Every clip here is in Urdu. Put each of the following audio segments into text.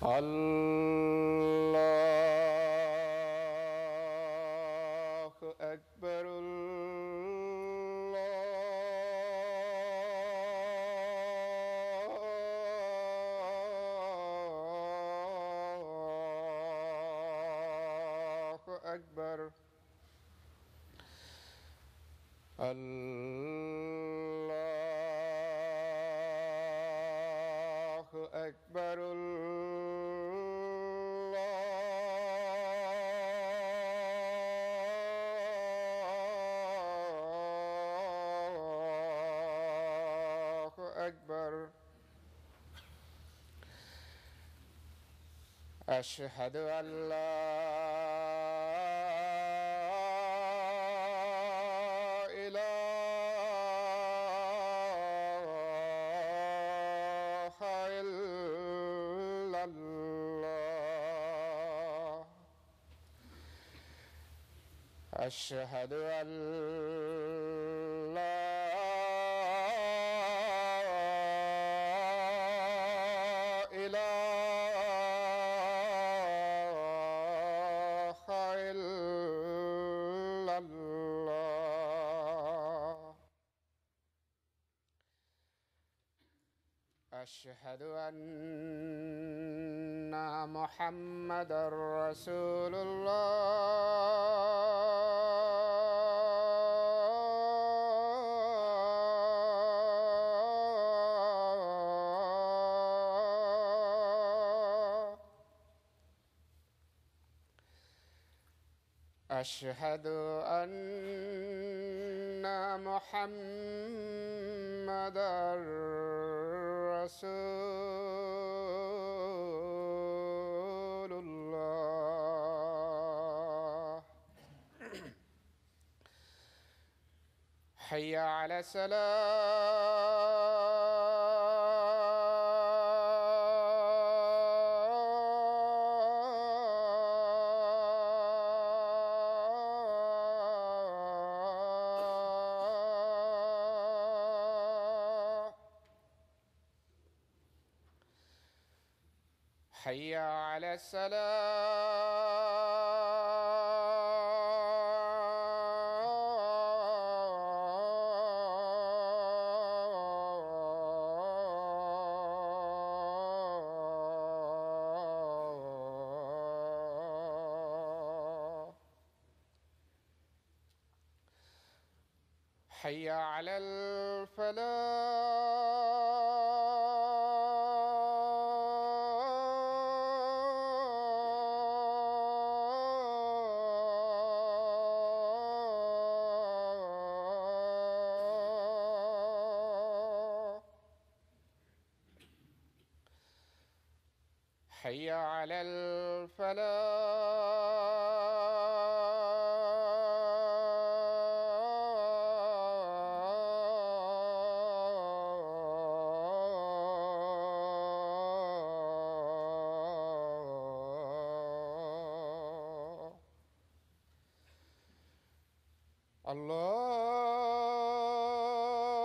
الله أكبر الله أكبر الله أكبر الله أكبر أشهد أن لا إله إلا الله أشهد أن لا إله إلا الله أشهد أن محمدًا رسول الله أشهد أن محمدًا رسول الله حي على الصلاة حي على الصلاة حي على الفلاح حي على الفلاح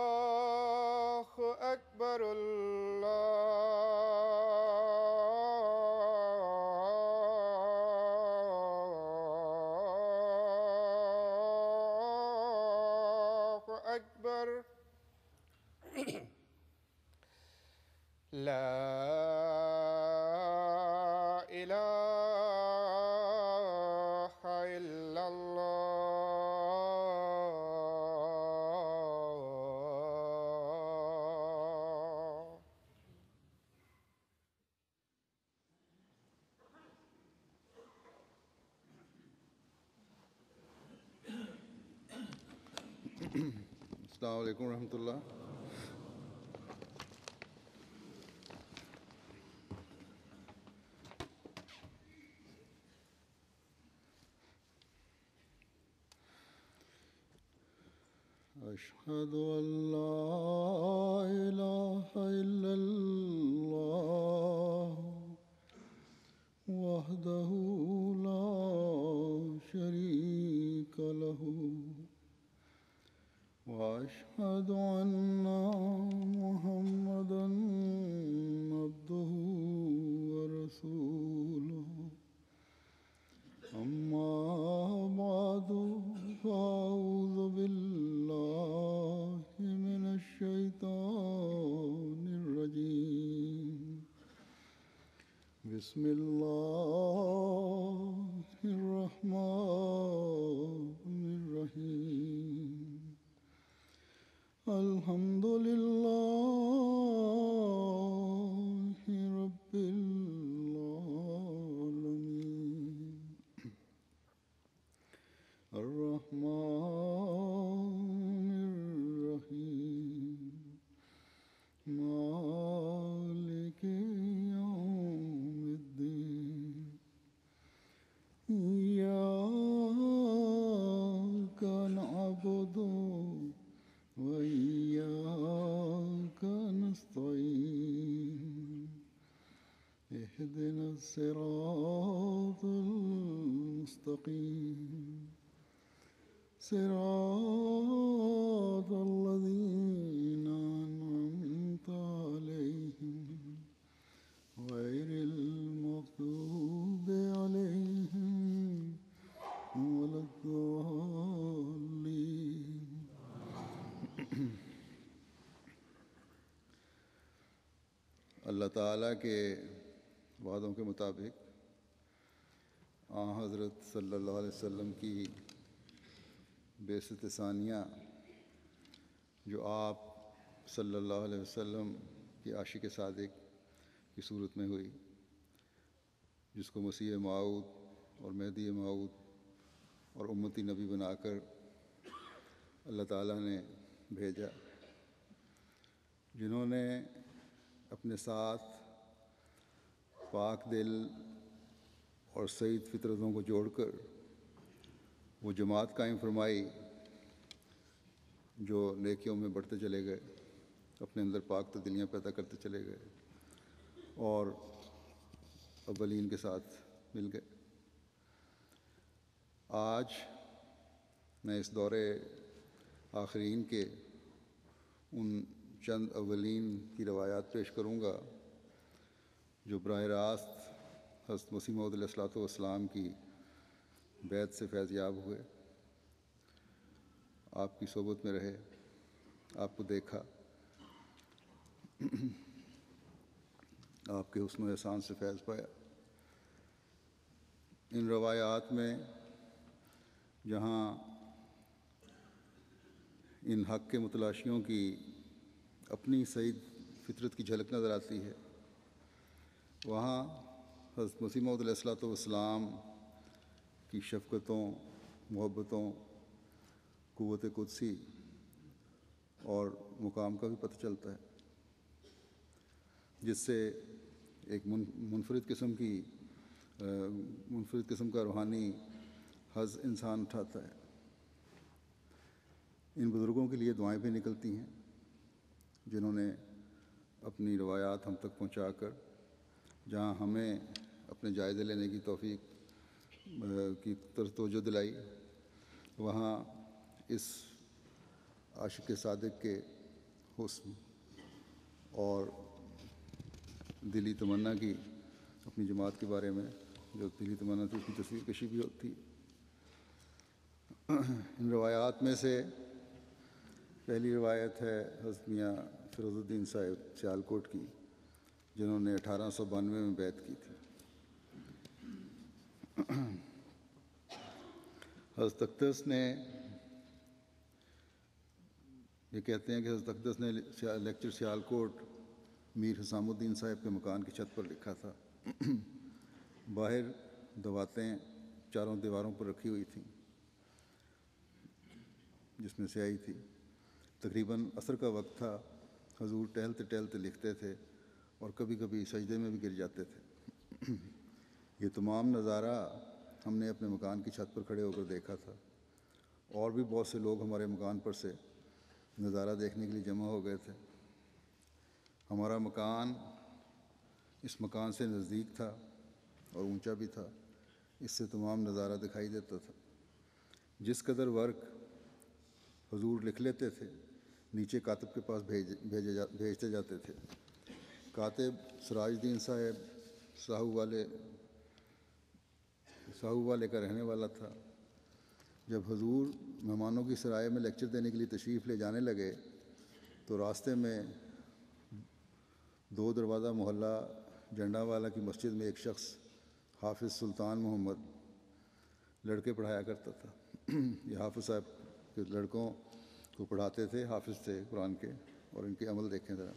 الله أكبر الله أكبر لا إله إلا الله السلام عليكم ورحمة الله. أشهد أن لا إله إلا الله بسم الله الرحمن الرحيم الحمد لله رب العالمين الرحمن الرحيم مالك يوم الدين إياك نعبد وإياك نستعين اهدنا الصراط المستقيم صراط الذين أنعمت عليهم غير المغضوب عليهم ولا الضالين اللہ تعالیٰ کے وعدوں کے مطابق حضرت صلی اللہ علیہ وسلم کی بعثت ثانیہ جو آپ صلی اللہ علیہ وسلم کی عاشق صادق کی صورت میں ہوئی، جس کو مسیح موعود اور مہدی موعود اور امتی نبی بنا کر اللہ تعالیٰ نے بھیجا، جنہوں نے اپنے ساتھ پاک دل اور سعید فطرتوں کو جوڑ کر وہ جماعت قائم فرمائی جو نیکیوں میں بڑھتے چلے گئے، اپنے اندر پاک تبدیلیاں پیدا کرتے چلے گئے اور اولین کے ساتھ مل گئے۔ آج میں اس دورے آخرین کے ان چند اولین کی روایات پیش کروں گا جو براہ راست حضرت مسیح موعود علیہ الصلوۃ والسلام کی بیعت سے فیض یاب ہوئے، آپ کی صحبت میں رہے، آپ کو دیکھا، آپ کے حسن و احسان سے فیض پایا۔ ان روایات میں جہاں ان حق کے متلاشیوں کی اپنی سعید فطرت کی جھلک نظر آتی ہے، وہاں حضرت مسیح موعود علیہ الصلوۃ والسلام کی شفقتوں، محبتوں، قوت قدسی اور مقام کا بھی پتہ چلتا ہے، جس سے ایک منفرد قسم کا روحانی حظ انسان اٹھاتا ہے۔ ان بزرگوں کے لیے دعائیں بھی نکلتی ہیں جنہوں نے اپنی روایات ہم تک پہنچا کر جہاں ہمیں اپنے جائزے لینے کی توفیق کی طرف توجہ دلائی، وہاں اس عاشق صادق کے حسن اور دلی تمنا کی، اپنی جماعت کے بارے میں جو دلی تمنا تھی اس کی تصویر کشی بھی ہوتی ہے۔ ان روایات میں سے پہلی روایت ہے حضرت میاں فیروز الدین صاحب سیالکوٹ کی، جنہوں نے 1892 میں بیعت کی تھی۔ حضرت اقدس نے یہ کہتے ہیں کہ حضرت اقدس نے لیکچر سیالکوٹ میر حسام الدین صاحب کے مکان کی چھت پر لکھا تھا۔ باہر دواتیں چاروں دیواروں پر رکھی ہوئی تھیں جس میں سیاہی تھی۔ تقریباً عصر کا وقت تھا۔ حضور ٹہلتے ٹہلتے لکھتے تھے اور کبھی کبھی سجدے میں بھی گر جاتے تھے۔ یہ تمام نظارہ ہم نے اپنے مکان کی چھت پر کھڑے ہو کر دیکھا تھا، اور بھی بہت سے لوگ ہمارے مکان پر سے نظارہ دیکھنے کے لیے جمع ہو گئے تھے۔ ہمارا مکان اس مکان سے نزدیک تھا اور اونچا بھی تھا، اس سے تمام نظارہ دکھائی دیتا تھا۔ جس قدر ورق حضور لکھ لیتے تھے نیچے کاتب کے پاس بھیجتے جاتے تھے۔ کاتب سراج الدین صاحب ساہو والے کا رہنے والا تھا۔ جب حضور مہمانوں کی سرائے میں لیکچر دینے کے لیے تشریف لے جانے لگے تو راستے میں 2 دروازہ محلہ جنڈا والا کی مسجد میں ایک شخص حافظ سلطان محمد لڑکے پڑھایا کرتا تھا۔ یہ حافظ صاحب کے لڑکوں کو پڑھاتے تھے، حافظ تھے قرآن کے، اور ان کے عمل دیکھیں ذرا۔